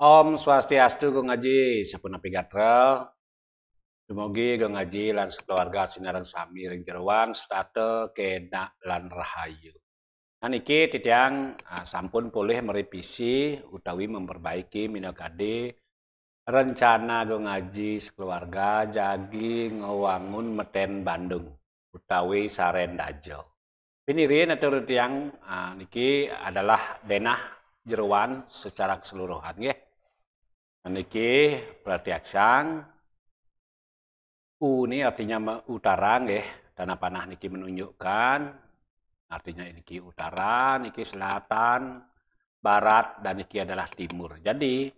Om Swastiastu Go Ngaji, sapunapi gatrel, dumugi Go Ngaji lan sekeluarga sinareng sami ring jeroan state kena lan rahayu. Nah niki titiang sampun pulih merevisi utawi memperbaiki minangkade rencana Go Ngaji sekeluarga jagi ngewangun meten Bandung utawi Sarendajo. Pinirin atau tiang niki adalah denah jeroan secara keseluruhan nggih. Niki Pratiaksang U ini artinya utara nggih, tanah panah niki menunjukkan artinya niki utara, niki selatan, barat dan niki adalah timur. Jadi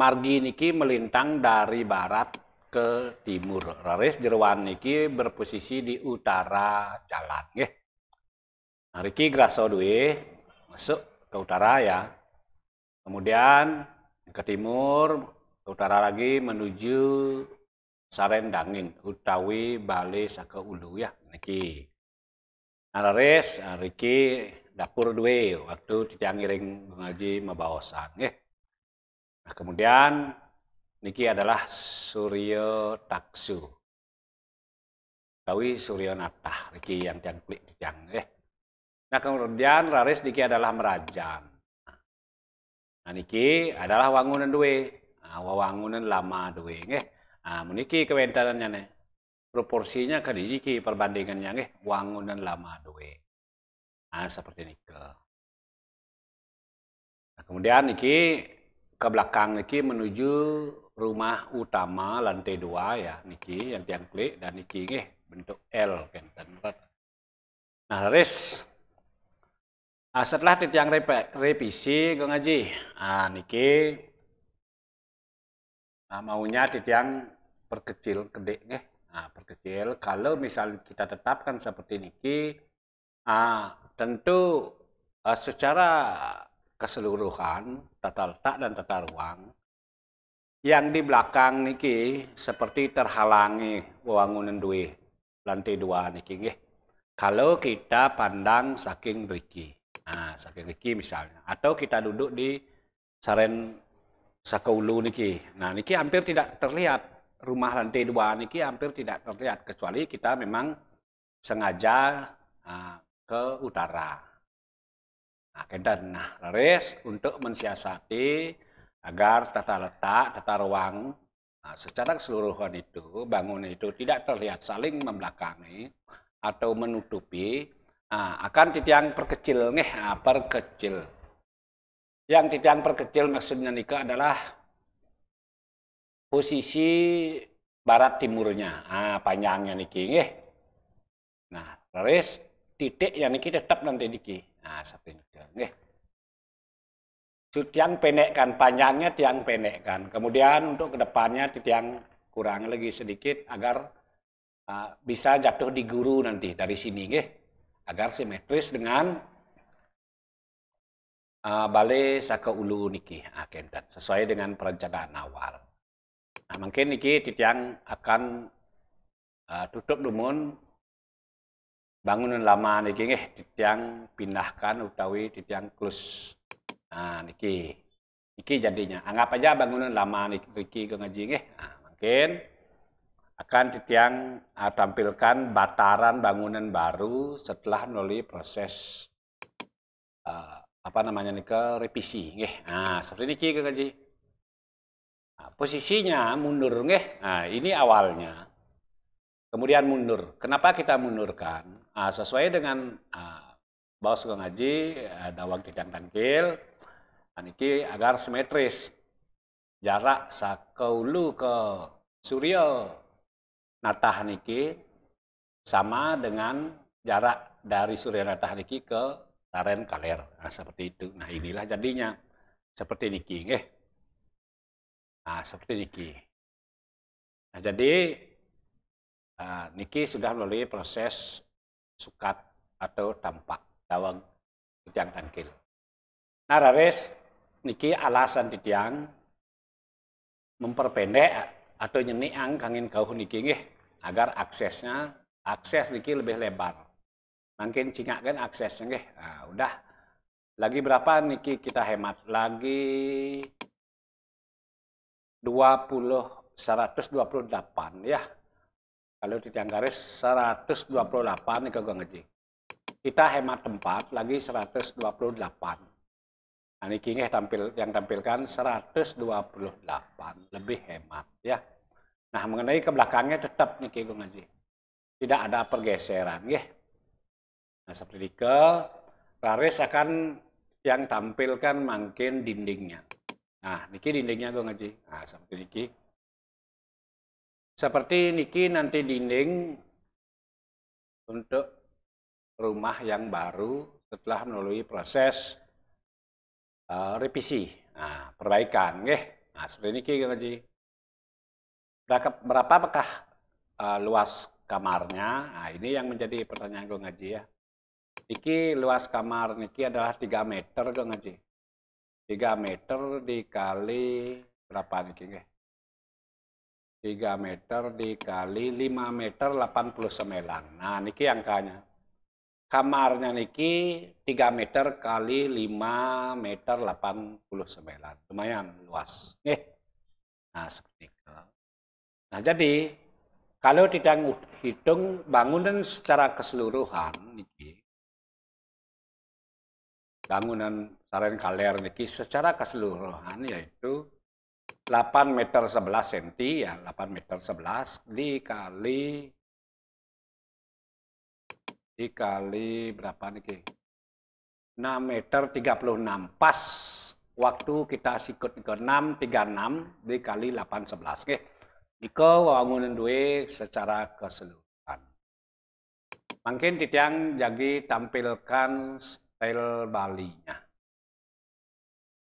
margi niki melintang dari barat ke timur. Raris jeroan niki berposisi di utara jalan nggih. Nah niki graso duwe masuk ke utara ya. Kemudian ke timur, ke utara lagi menuju Sarendangin utawi Bale Saka Ulu ya niki. Narares riki dapur duwe waktu titiang ngiring ngaji mabaosan nggih. Nah, kemudian niki adalah Suryo Taksu. Utawi Suryo Natah niki yang tiang klik titiang nggih. Nah, kemudian rares niki adalah Merajang. Nah niki adalah wangunan duwe. Nah, wangunan lama duwe nggih. Nah, meniki kewentanannya nih. Proporsinya ke niki perbandingannya nggih wangunan lama duwe. Nah, seperti niki. Nah, kemudian niki ke belakang niki menuju rumah utama lantai 2 ya niki yang tiang klik dan niki nggih bentuk L kenten. Nah, res setelah titiang revisi Go Ngaji. Nah, niki maunya titiang perkecil kedek nggih. Nah, perkecil kalau misal kita tetapkan seperti niki tentu secara keseluruhan tata letak dan tata ruang yang di belakang niki seperti terhalangi wangunan duwe lantai 2 niki nggih. Kalau kita pandang saking mriki. Nah, saking mriki misalnya atau kita duduk di Saren Sakaulu niki. Nah, niki hampir tidak terlihat. Rumah lantai 2 niki hampir tidak terlihat kecuali kita memang sengaja ke utara. Nah, raris untuk mensiasati agar tata letak, tata ruang secara keseluruhan itu bangunan itu tidak terlihat saling membelakangi atau menutupi, akan titiang perkecil nih, perkecil. Yang titiang perkecil maksudnya nikah adalah posisi barat timurnya, panjangnya niki nggih. Nah, terus titik yang niki tetap nanti niki. Nah, seperti niki nggih. Tiang pendekkan panjangnya tiang pendekkan. Kemudian untuk kedepannya tiang kurang lagi sedikit agar bisa jatuh di guru nanti dari sini nggih. Agar simetris dengan Bale Saka Ulu niki kenten sesuai dengan perencanaan awal. Nah, mungkin niki titiang akan tutup lumun bangunan lama niki nggih titiang pindahkan utawi titiang klus. Nah, niki jadinya. Anggap aja bangunan lama niki Go Ngaji nggih. Nah, mungkin akan titiang tampilkan bataran bangunan baru setelah melalui proses apa namanya nika revisi nggih. Nah, seperti niki Go Ngaji. Nah, posisinya mundur nggih. Nah, ini awalnya. Kemudian mundur. Kenapa kita mundurkan? Sesuai dengan Baos Go Ngaji, dawang titiang tangkil, niki agar simetris. Jarak Sakaulu ke Suryo Natah niki sama dengan jarak dari Suryo Natah niki ke Taren Kaler. Nah, seperti itu. Nah, inilah jadinya. Seperti niki nggih. Nah, seperti niki. Nah, jadi niki sudah melalui proses sukat atau tampak dawang titiang tangkil. Nah, rares niki alasan titiang memperpendek atau nyeniang kangin kauh niki nggih agar akses niki lebih lebar. Mungkin cingakan aksesnya nggih. Udah Lagi berapa niki kita hemat? Lagi 128 ya. Kalau tiang garis 128 nih kagak ngaji. Kita hemat tempat lagi 128. Nah, niki yang tampilkan 128 lebih hemat ya. Nah, mengenai ke belakangnya tetap niki gue ngaji. Tidak ada pergeseran ya. Nah, seperti ke Raris akan yang tampilkan makin dindingnya. Nah, niki dindingnya gue ngaji. Nah, seperti niki. Seperti niki nanti dinding untuk rumah yang baru setelah melalui proses revisi. Nah, perbaikan, nggih. Nah, seperti niki gue ngaji. Berapakah luas kamarnya? Nah, ini yang menjadi pertanyaan gue ngaji ya. Niki luas kamar niki adalah 3 meter gue ngaji. 3 meter dikali berapa niki nggih? 3 meter dikali 5 meter 89. Nah, niki angkanya. Kamarnya niki 3 meter kali 5 meter 89. Lumayan luas. Nggih. Nah, seperti itu. Nah, jadi kalau tidak hitung bangunan secara keseluruhan niki, bangunan Saren Kaler niki secara keseluruhan yaitu 8 meter 11 cm ya, 8 meter 11 dikali berapa niki? 6 meter 36 pas waktu kita sikut ke 636 dikali 811 nggih. Iko wangunan duwe secara keseluruhan. Mungkin titiang jadi tampilkan style Bali-nya.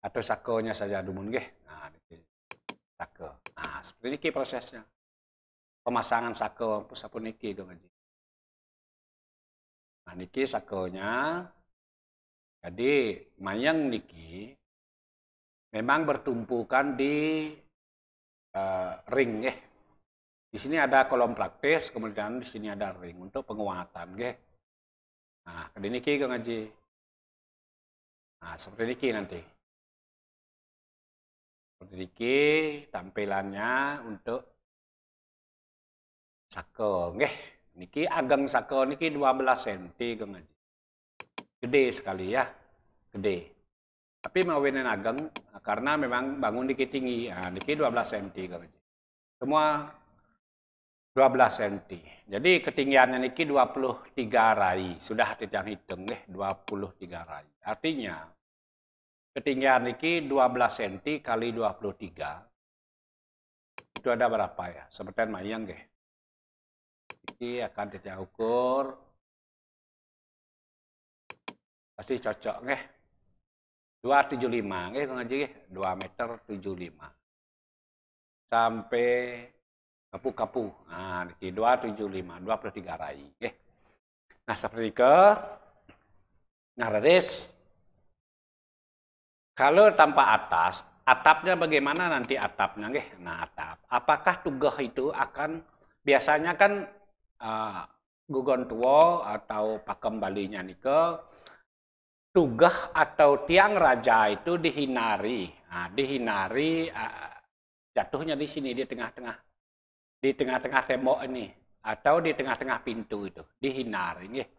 Atau sakonya saja dumun nggih. Nah, sako. Nah, seperti ini prosesnya. Pemasangan sako sapun niki dong aja. Nah, niki sakonya. Jadi, mayang niki memang bertumpukan di ring nggih. Di sini ada kolom praktis, kemudian di sini ada ring untuk penguatan nggih. Nah, kali niki kang ngaji. Nah, seperti niki nanti. Seperti niki tampilannya untuk sako nggih. Niki ageng sako niki 12 cm kang ngaji. Gede sekali ya. Gede. Tapi mawinen ageng karena memang bangun niki tinggi. Nah, niki 12 cm kang ngaji. Semua 12 cm. Jadi ketinggiannya niki 23 rai. Sudah tidak hitung nih 23 rai. Artinya ketinggian niki 12 cm kali 23. Itu ada berapa ya? Seperti mayang nggih. Ini akan kita ukur. Pasti cocok nggih. 275 nggih ngaji nggih. 2 meter 75. Sampai kapu-kapu. Nah, niki 275, 23 rai. Oke. Nah, seperti ke Raris. Kalau tanpa atas, atapnya bagaimana nanti atapnya nggih? Nah, atap. Apakah tugah itu akan biasanya kan gugon tua atau pakem Balinya nike tugah atau tiang raja itu dihinari. Nah, dihinari jatuhnya di sini di tengah-tengah. Di tengah-tengah tembok ini atau di tengah-tengah pintu itu dihinari nggih.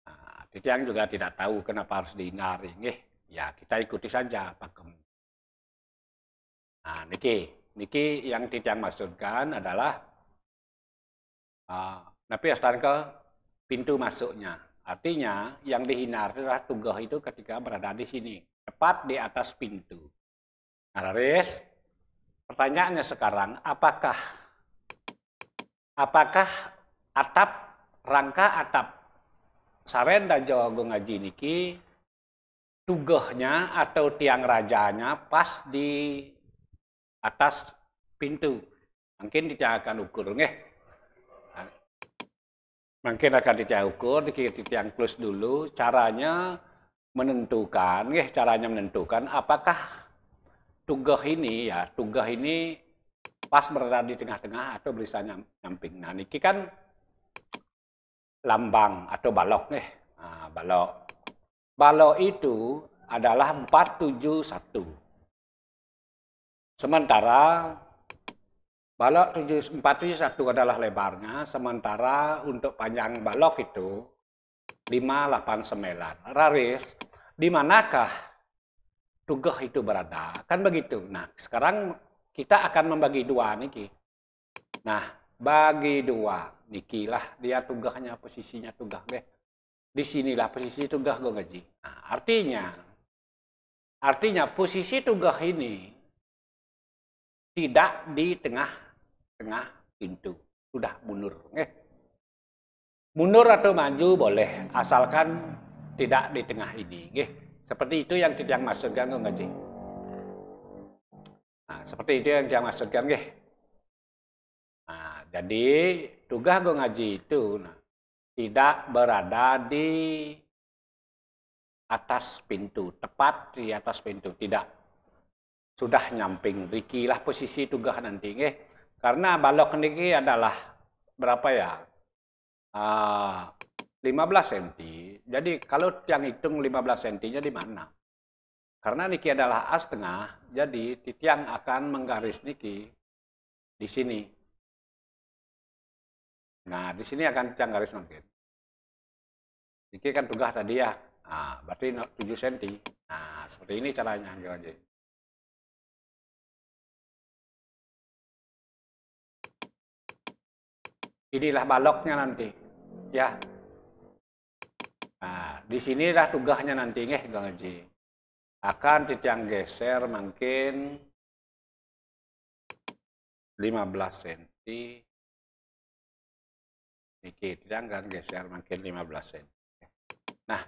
Nah, titiang juga tidak tahu kenapa harus dihinari nggih. Ya, kita ikuti saja pakem. Nah, niki yang titiang maksudkan adalah napi astan ke pintu masuknya. Artinya yang dihinari adalah tugah itu ketika berada di sini, tepat di atas pintu. Nah, Raris, pertanyaannya sekarang, apakah atap rangka atap Saren dan Jawa Ngaji niki tugahnya atau tiang rajanya pas di atas pintu? Mungkin tidak akan ukur nggih. Mungkin akan tidak ukur, tiang plus dulu caranya menentukan nggih, caranya menentukan apakah tugah ini pas berada di tengah-tengah atau bisa nyamping. Nah, niki kan lambang atau balok nih. Nah, balok. balok itu adalah 471. Sementara balok 471 adalah lebarnya, sementara untuk panjang balok itu 589. Raris, di manakah tugah itu berada? Kan begitu. Nah, sekarang kita akan membagi dua niki. Nah, bagi dua niki lah dia tugahnya, posisinya tugah deh. Di sinilah posisi tugah gue ngaji. Nah, artinya posisi tugah ini tidak di tengah pintu, sudah mundur. Mundur atau maju boleh, asalkan tidak di tengah ini. Seperti itu yang tidak maksudkan gue ngaji. Nah, seperti itu yang dia maksudkan. Nah, jadi tugas gue ngaji itu tidak berada di atas pintu, tepat di atas pintu, tidak. Sudah nyamping, rikilah posisi tugas nanti. Karena balok ini adalah berapa ya? 15 cm. Jadi kalau yang hitung 15 cm-nya di mana? Karena niki adalah as tengah, jadi titiang akan menggaris niki di sini. Nah, di sini akan titiang garis mungkin. Niki kan tugas tadi ya. Nah, berarti 7 cm. Nah, seperti ini caranya. Inilah baloknya nanti. Ya. Nah, di sinilah tugasnya nanti ngaji. Akan titiang geser mungkin 15 cm. Niki titiang kan geser mungkin 15 cm. Nah,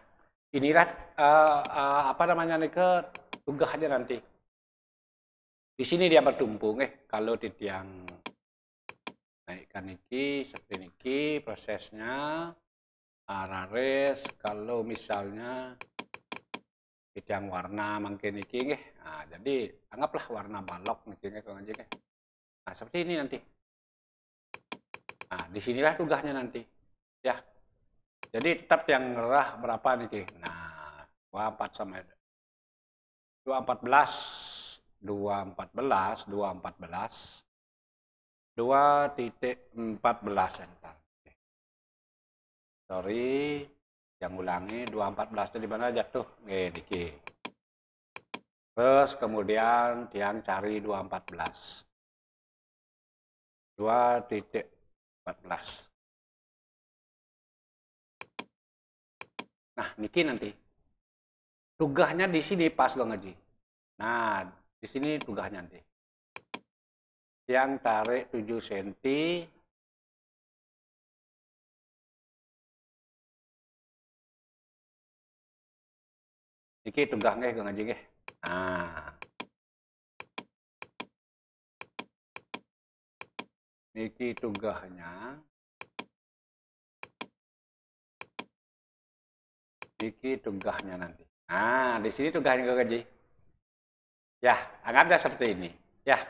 inilah apa namanya nih ke tugasnya nanti. Di sini dia bertumpu kalau titiang naikkan niki seperti niki prosesnya. Rares kalau misalnya yang warna mungkin niki nah, jadi anggaplah warna balok niki nah seperti ini nanti. Nah disinilah tugasnya nanti ya, jadi tetap yang ngerah berapa niki. Nah 24 sama 214 214 2.14 cm. Sorry, yang ulangi 214 itu di mana jatuh? Niki. Terus kemudian tiang cari 214. 2.14. Nah, niki nanti. Tugasnya di sini pas lo ngaji. Nah, di sini tugasnya nanti. Tiang tarik 7 cm. Niki tugas ngaji Nah. Niki tugasnya. Niki tugasnya nanti. Nah, di sini tugasnya ngaji. Ya, anggapnya seperti ini. Ya.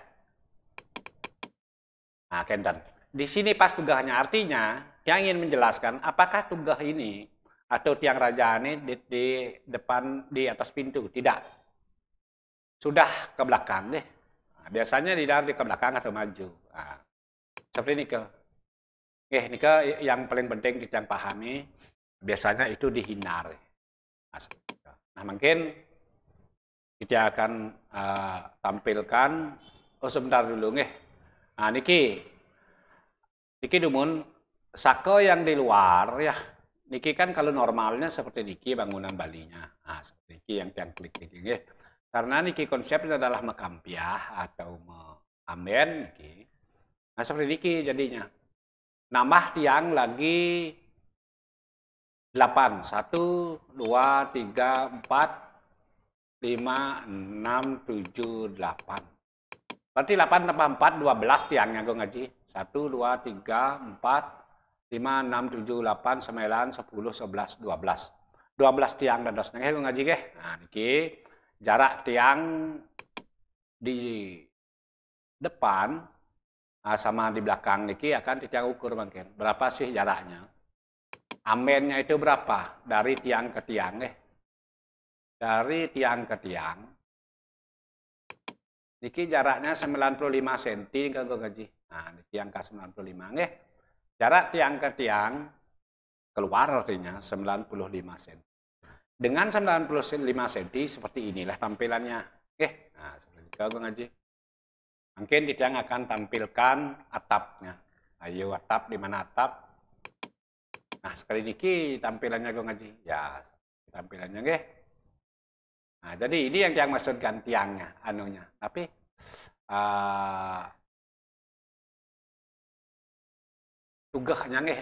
Nah, Kenton. Di sini pas tugasnya artinya yang ingin menjelaskan apakah tugas ini atau tiang raja ini di depan di atas pintu, tidak. Sudah ke belakang deh. Nah, biasanya di dalam di ke belakang atau maju. Nah, seperti ini ke. Ini ke yang paling penting kita yang pahami. Biasanya itu dihindari. Nah, mungkin kita akan tampilkan. Oh sebentar dulu Nah, niki dumun sako yang di luar ya. Niki kan kalau normalnya seperti niki bangunan balinya. Nah, seperti niki yang tiang klik niki Karena niki konsepnya adalah mekampiah atau amen niki. Nah, seperti niki jadinya. Nambah tiang lagi 8. 1, 2, 3, 4, 5, 6, 7, 8. Berarti 8 tambah 4, 12 tiangnya gue ngaji. 1, 2, 3, 4, 5, 6, 7, 8, 9, 10, 11, 12. 12 tiang dan dosnya gue ngaji Nah, niki jarak tiang di depan sama di belakang niki akan tiang ukur mungkin. Berapa sih jaraknya? Amennya itu berapa? Dari tiang ke tiang dari tiang ke tiang. Niki jaraknya 95 cm ke gaji. Nah, niki angka 95 nggih. Jarak tiang ke tiang keluar artinya 95 cm. Dengan 95 cm seperti inilah tampilannya. Oke, nah seperti itu ngaji. Mungkin kita akan tampilkan atapnya. Ayo atap di mana atap? Nah, sekali niki tampilannya gue ngaji. Ya, tampilannya nggih. Nah, jadi ini yang maksudkan tiangnya, anunya. Tapi tugasnya nggih,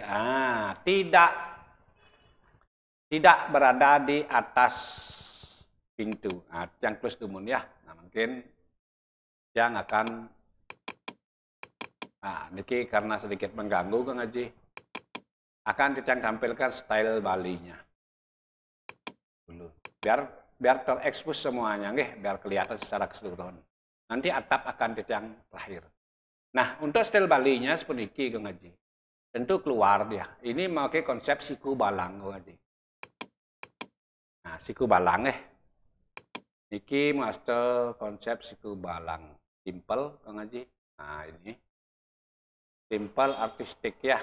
tidak berada di atas pintu. Nah, yang plus dumun ya. Nah, mungkin yang akan niki karena sedikit mengganggu Kang Haji. Akan kita tampilkan style Bali-nya. Dulu. Biar terekspos semuanya nggih, biar kelihatan secara keseluruhan. Nanti atap akan yang terakhir. Nah, untuk style Bali-nya seperti ini Kang Haji. Tentu keluar dia. Ini memakai konsep siku balang Kang Haji. Nah, siku balang Niki master konsep siku balang. Simple Kang Haji. Nah, ini. Simple artistik ya.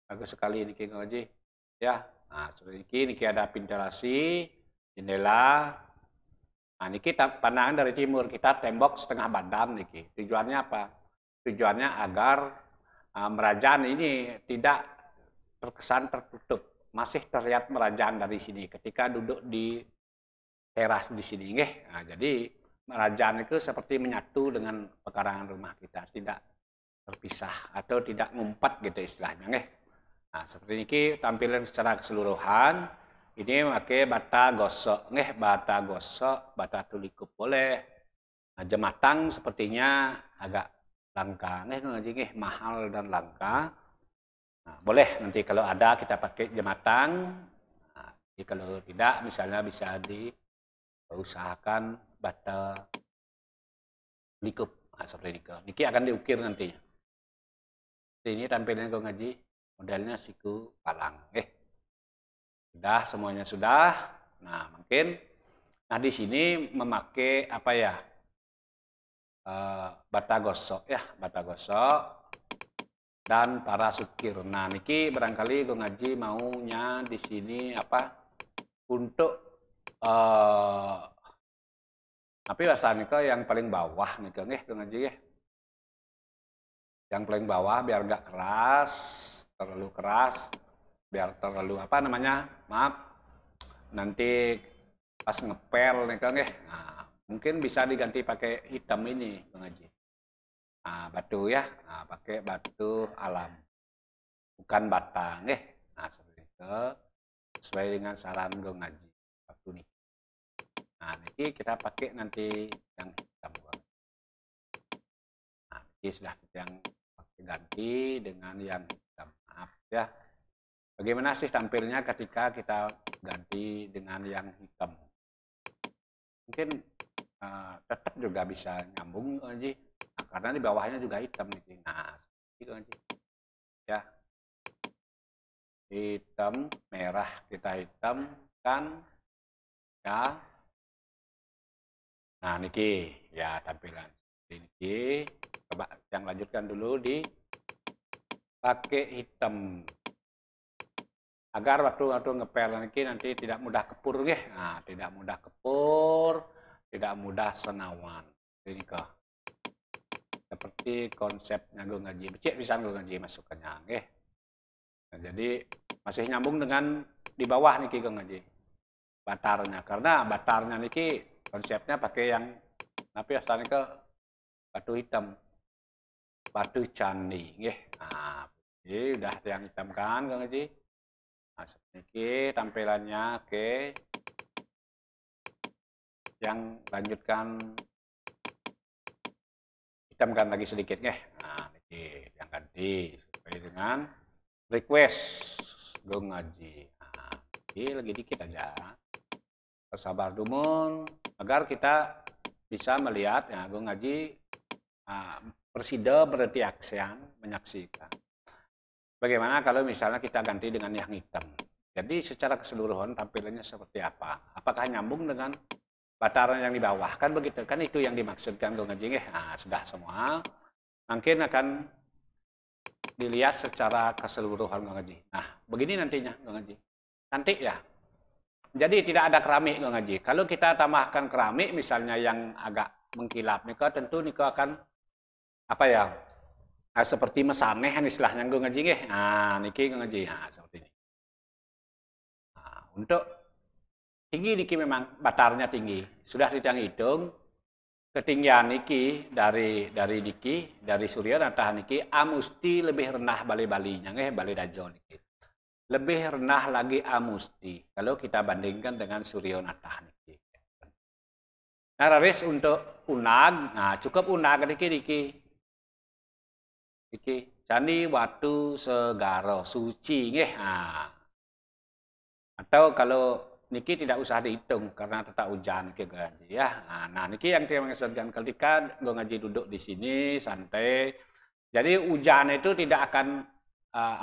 Bagus sekali ini Kang Haji. Ya. Nah, seperti ini. Niki ada ventilasi, jendela. Nah, niki pandangan dari timur. Kita tembok setengah badan niki. Tujuannya apa? Tujuannya agar merajaan ini tidak terkesan tertutup. Masih terlihat merajaan dari sini ketika duduk di teras di sini. Nah, jadi merajaan itu seperti menyatu dengan pekarangan rumah kita, tidak terpisah atau tidak ngumpat gitu istilahnya. Nah, seperti ini tampilan secara keseluruhan. Ini pakai bata gosok, bata gosok, bata tulikup boleh. Nah, jematang sepertinya agak langka, mahal dan langka. Nah, boleh nanti kalau ada kita pakai jematang. Nah, jadi kalau tidak misalnya bisa diusahakan bata likup. Nah, seperti ini. Niki akan diukir nantinya. Ini tampilannya Kang Haji, modelnya siku palang. Sudah, semuanya sudah. Nah, mungkin di sini memakai apa ya? Bata gosok ya, bata gosok. Dan para sukir. Nah, niki barangkali Kang Haji maunya di sini apa untuk tapi rasanya ke yang paling bawah nih Kang Haji ya. Yang paling bawah biar nggak keras, terlalu keras, biar terlalu apa namanya? Maaf. Nanti pas ngepel nih Kang Nah, mungkin bisa diganti pakai hitam ini Kang Haji. Nah, batu ya. Nah, pakai batu alam. Bukan bata, Nah, seperti itu. Sesuai dengan saran Kang Haji. Batu nih. Nah, ini kita pakai nanti yang hitam. Nah, ini sudah yang ganti dengan yang hitam. Maaf ya. Bagaimana sih tampilnya ketika kita ganti dengan yang hitam? Mungkin tetap juga bisa nyambung Haji. Nah, karena di bawahnya juga hitam nih. Nah, itu Haji. Ya. Hitam, merah kita hitamkan. Ya. Nah, niki ya tampilan niki. Coba yang lanjutkan dulu di pakai hitam. Agar waktu ngepel nanti tidak mudah kepur Nah, tidak mudah kepur, tidak mudah senawan. Ini kah. Seperti konsepnya Kang Haji. Becik bisa Kang Haji masukkannya Nah, jadi masih nyambung dengan di bawah niki Kang Haji. Batarnya karena batarnya niki konsepnya pakai yang tapi asalnya ke batu hitam. Batu candi Nah, ini udah yang hitam kan Kang Haji. Nah, sedikit tampilannya, oke. Yang lanjutkan hitamkan lagi sedikit, Nah, ini yang ganti sesuai dengan request Kang Haji. Nah, ini lagi dikit aja. Bersabar dumun agar kita bisa melihat ya Kang Haji presida berarti aksian menyaksikan. Bagaimana kalau misalnya kita ganti dengan yang hitam? Jadi secara keseluruhan tampilannya seperti apa? Apakah nyambung dengan bataran yang di bawah? Kan begitu, kan itu yang dimaksudkan Gong Haji. Nah, sudah semua. Mungkin akan dilihat secara keseluruhan Gong Haji. Nah, begini nantinya Gong Haji. Cantik ya. Jadi tidak ada keramik Gong Haji. Kalau kita tambahkan keramik misalnya yang agak mengkilap nih, tentu nih akan apa ya? Seperti mesaneh istilahnya Gong Haji nggih. Nah, niki Gong Haji. Nah, seperti ini. Nah, untuk tinggi niki memang batarnya tinggi. Sudah hitung ketinggian niki dari niki dari surya natah niki amusti lebih rendah bali-balinya nggih bali dajo niki. Lebih rendah lagi amusti kalau kita bandingkan dengan surya natah niki. Nah, raris untuk unag, nah cukup unag niki Candi Watu Segaro Suci nggih. Nah, atau kalau niki tidak usah dihitung karena tetap hujan ke Gaji ya. Nah, niki yang dia maksudkan ketika Gong Haji duduk di sini santai. Jadi hujan itu tidak akan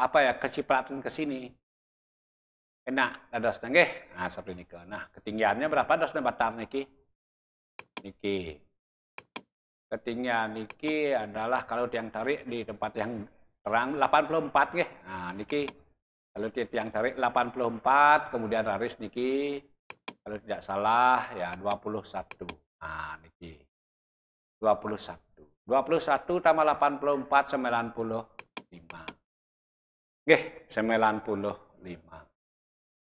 apa ya kecipratan ke sini. Enak dados nggih. Nah, seperti niki. Nah, ketinggiannya berapa dosna batar niki? Niki. Ketinggian niki adalah kalau tiang tarik di tempat yang terang 84 nggih. Nah, niki kalau tiang tarik 84, kemudian raris niki kalau tidak salah ya 21. Nah, niki 21. 21 tambah 84 95. Nggih, 95.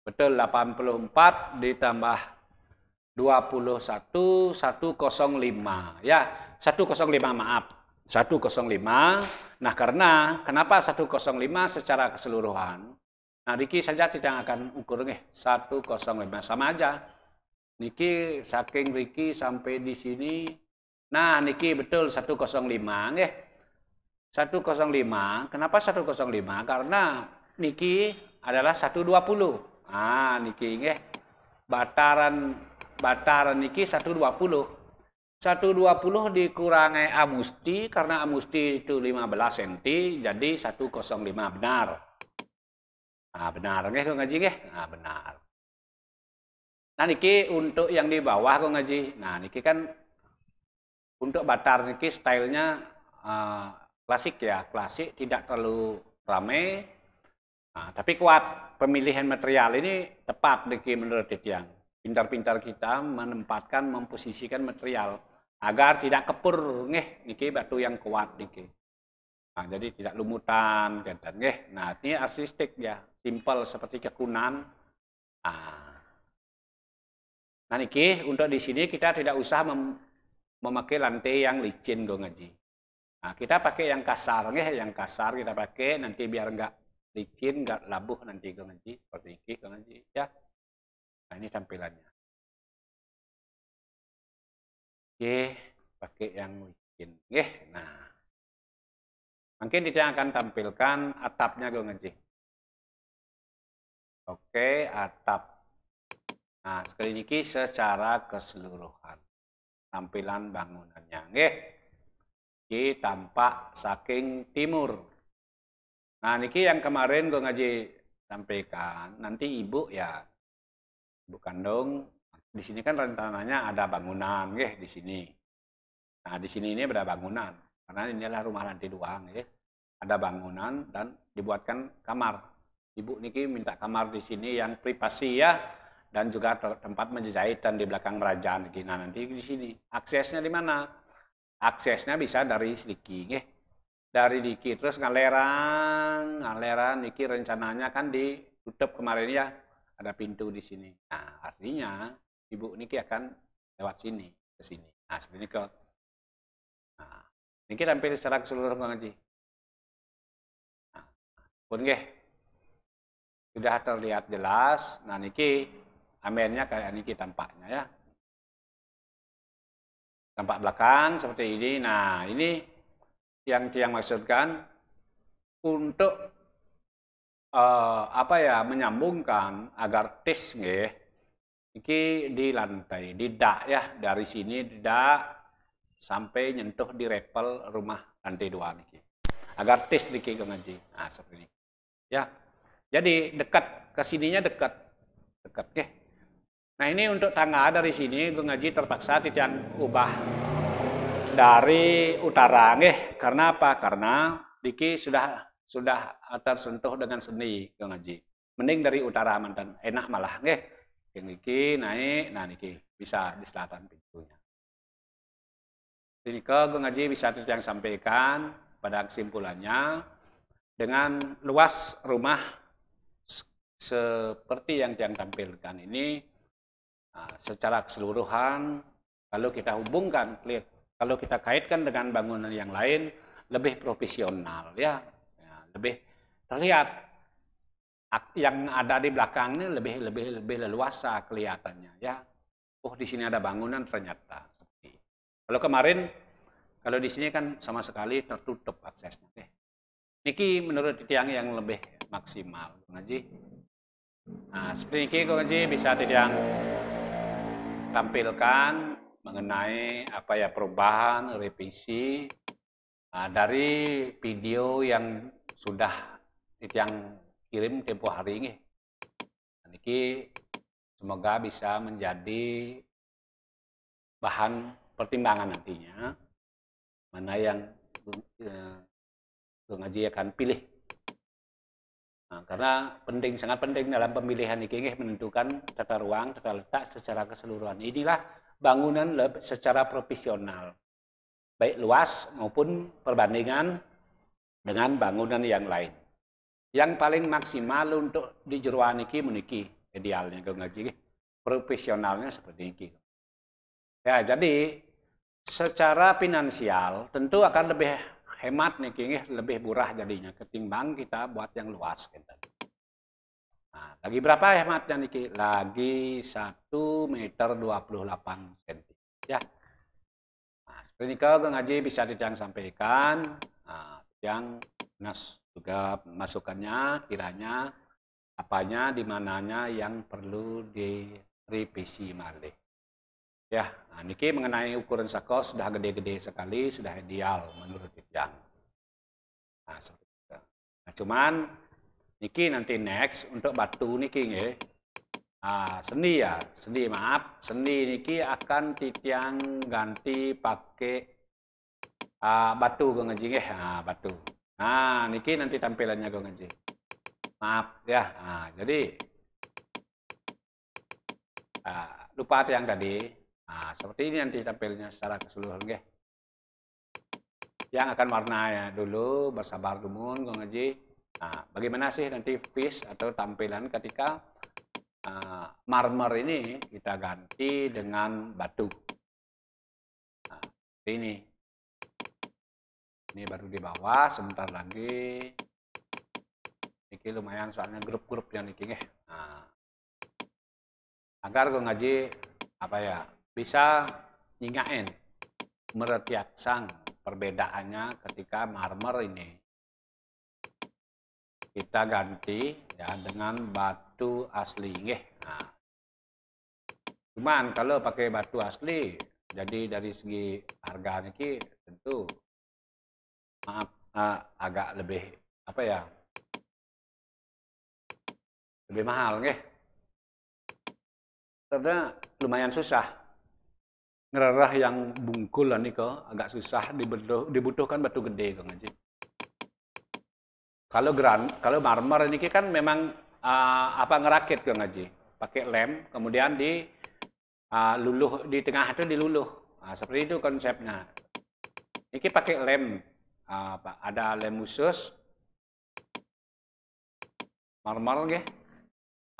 Betul 84 ditambah 21 105 ya. 105 maaf. 105. Nah, kenapa 105 secara keseluruhan? Nah, niki saja tidak akan ukur nih 105 sama aja. Niki saking Riki sampai di sini. Nah, niki betul 105 nggih. 105. Kenapa 105? Karena niki adalah 120. Nah, niki nggih. Bataran niki 120. 120 dikurangi amusti karena amusti itu 15 cm jadi 105 benar. Nah, benar nggih Gong Haji nggih? Nah, benar. Nah, niki untuk yang di bawah Gong Haji. Nah, niki kan untuk batar niki stylenya klasik ya, klasik tidak terlalu ramai. Nah, tapi kuat. Pemilihan material ini tepat niki menurut Titiang. Pintar-pintar kita menempatkan, memposisikan material agar tidak kepur nggih niki batu yang kuat niki. Nah, jadi tidak lumutan dan nggih. Nah, ini artistik ya, simpel seperti kekunan. Nah, niki untuk di sini kita tidak usah memakai lantai yang licin Gong Haji. Nah, kita pakai yang kasar nggih, yang kasar kita pakai nanti biar enggak licin, enggak labuh nanti Gong Haji seperti ini Gong Haji ya. Nah, ini tampilannya. Oke, pakai yang licin nggih. Nah, mungkin kita akan tampilkan atapnya Gong Haji. Oke, atap. Nah, sekali ini secara keseluruhan. Tampilan bangunannya. Nggih. Iki tampak saking timur. Nah, niki yang kemarin Gong Haji sampaikan. Nanti ibu ya, ibu kandung. Di sini kan rencananya ada bangunan, nggih, di sini. Nah, di sini ini ada bangunan. Karena inilah rumah lantai 2, nggih. Ada bangunan dan dibuatkan kamar. Ibu niki minta kamar di sini yang privasi ya, dan juga tempat menjahit dan di belakang kerajaan. Nah, nanti di sini. Aksesnya di mana? Aksesnya bisa dari sedikit, nggih. Dari diki terus ngaleran niki rencananya kan ditutup kemarin ya. Ada pintu di sini. Nah, artinya ibu niki akan lewat sini ke sini. Nah, seperti ini ke. Nah, niki tampil secara keseluruhan Gong Haji. Nah, pun nggih. Sudah terlihat jelas. Nah, niki amennya kayak niki tampaknya ya. Tampak belakang seperti ini. Nah, ini yang maksudkan untuk apa ya menyambungkan agar tes nggih iki di lantai, di dak ya, dari sini di dak sampai nyentuh di repel rumah lantai 2 niki. Agar tes niki Gong Haji. Nah, seperti ini. Ya. Jadi dekat ke sininya dekat ya. Nah ini untuk tangga dari sini gue ngaji terpaksa titian ubah dari utara nggih. Karena apa? Karena Diki sudah tersentuh dengan seni gue ngaji. Mending dari utara mantan enak malah nggih. Yang Niki naik, nah Niki bisa di selatan pintunya. Ini gue ngaji bisa titian sampaikan pada kesimpulannya dengan luas rumah seperti yang tampilkan ini. Secara keseluruhan, kalau kita hubungkan, kalau kita kaitkan dengan bangunan yang lain, lebih profesional, ya lebih terlihat yang ada di belakangnya lebih leluasa kelihatannya, ya. Oh, di sini ada bangunan ternyata. Kalau kemarin, kalau di sini kan sama sekali tertutup aksesnya. Niki menurut tiang yang lebih maksimal, ngaji. Nah, seperti ini ngaji bisa tiang tampilkan mengenai apa ya perubahan revisi dari video yang sudah yang kirim tempo hari ini. Niki semoga bisa menjadi bahan pertimbangan nantinya mana yang ngaji akan pilih. Nah, karena sangat penting dalam pemilihan ini menentukan tata ruang, tata letak secara keseluruhan. Inilah bangunan secara profesional, baik luas maupun perbandingan dengan bangunan yang lain. Yang paling maksimal untuk di jeruan ini meniki idealnya ngaji profesionalnya seperti ini. Ya, jadi secara finansial tentu akan lebih hemat nih, lebih murah jadinya ketimbang kita buat yang luas. Nah, lagi berapa hematnya nih? Lagi 1,28 meter. Ya. Nah, seperti ini kalau ngaji bisa yang sampaikan, yang nas juga masukannya kiranya apanya di mananya yang perlu direvisi malih. Ya, nah, niki mengenai ukuran sakos sudah gede-gede sekali, sudah ideal menurut Yang. Nah, seperti itu. Nah, cuman niki nanti next untuk batu niki nggih. Seni niki akan titiang ganti pakai batu gue ngaji nggih. Batu. Nah, niki nanti tampilannya gue ngaji. Maaf ya. Nah, jadi lupa yang tadi. Nah, seperti ini nanti tampilnya secara keseluruhan, nggih. Yang akan warna ya dulu, bersabar dulu, gue ngaji. Nah, bagaimana sih nanti fish atau tampilan ketika marmer ini kita ganti dengan batu. Nah, ini baru di bawah, sebentar lagi. Ini lumayan soalnya grup-grup yang ini, nggih. Nah, agar gue ngaji apa ya? Bisa nyingain meretiaksang perbedaannya ketika marmer ini kita ganti ya dengan batu asli nggih. Nah, cuman kalau pakai batu asli jadi dari segi harganya ki tentu agak lebih apa ya? Lebih mahal nggih. Karena lumayan susah. Ngerarah yang bungkul nih kok agak susah dibutuhkan batu gede kok ngaji. Kalau marmer ini kan memang ngerakit kok ngaji, pakai lem kemudian di luluh di tengah itu diluluh. Seperti itu konsepnya. Ini pakai lem ada lem khusus marmer nggih.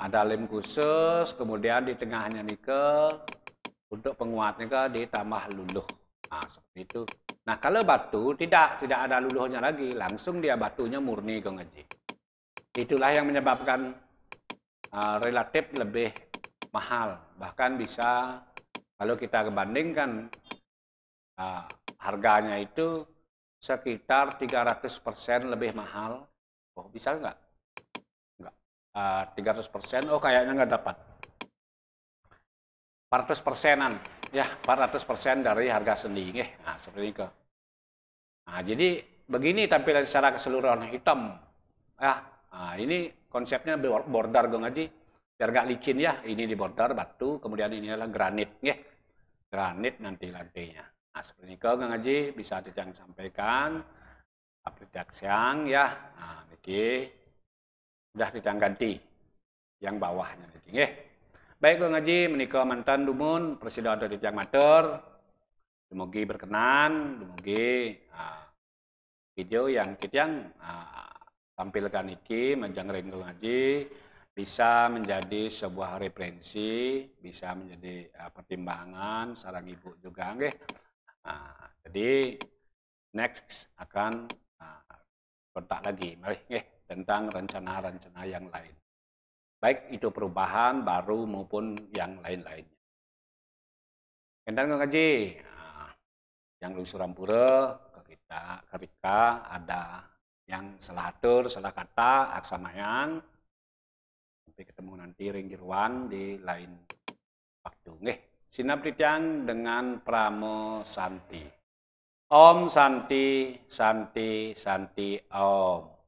Ada lem khusus kemudian di tengahnya nikel. Untuk penguatnya ke ditambah luluh. Nah, seperti itu. Nah, kalau batu tidak ada luluhnya lagi, langsung dia batunya murni ke ngaji. Itulah yang menyebabkan relatif lebih mahal. Bahkan bisa kalau kita bandingkan harganya itu sekitar 300% lebih mahal. Oh, bisa nggak? Nggak. 300%, oh kayaknya nggak dapat. 400%-an, ya 400% dari harga seni, nah seperti itu. Nah, jadi begini tampilan secara keseluruhan hitam, ya. Nah, ini konsepnya border Gong Haji. Biar nggak licin ya, ini di border batu, kemudian ini adalah granit, ya. Granit nanti lantainya. Nah, seperti ini Gong Haji bisa Titiang sampaikan. Aplikasi siang ya, nah niki sudah Titiang ganti yang bawahnya niki, nggih. Baik Gong Haji, menika mantan dumun presiden dari Titiang matur. Dumugi berkenan, dumugi video yang Titiang tampilkan iki menjangring Gong Haji bisa menjadi sebuah referensi, bisa menjadi pertimbangan sarang ibu juga nggih. Jadi next akan kontak lagi, mari nggih, tentang rencana-rencana yang lain. Baik itu perubahan baru maupun yang lain-lainnya. Kendan Gong Haji, yang Luhur Surampura ketika ada yang salah atur, salah kata, aksamayang. Sampai ketemu nanti ringgirwan di lain waktu. Nggih, sinap Titiang dengan Pramo Santi. Om Santi, Santi, Santi, Om.